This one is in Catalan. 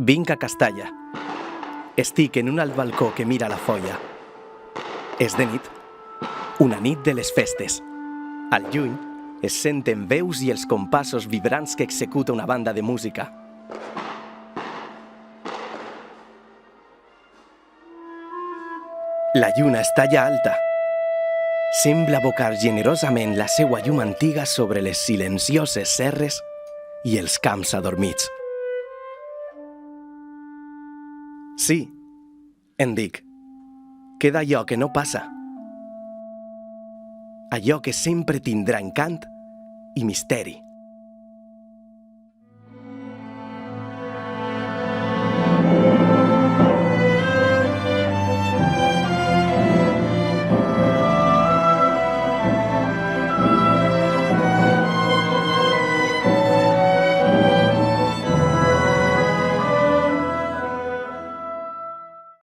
Vinc a Castalla. Estic en un alt balcó que mira la folla. És de nit, una nit de les festes. Al lluny es senten veus i els compassos vibrants que executa una banda de música. La lluna està ja alta. Sembla abocar generosament la seua llum antiga sobre les silencioses serres i els camps adormits. Sí, en dic, queda allò que no passa. Allò que sempre tindrà encant i misteri.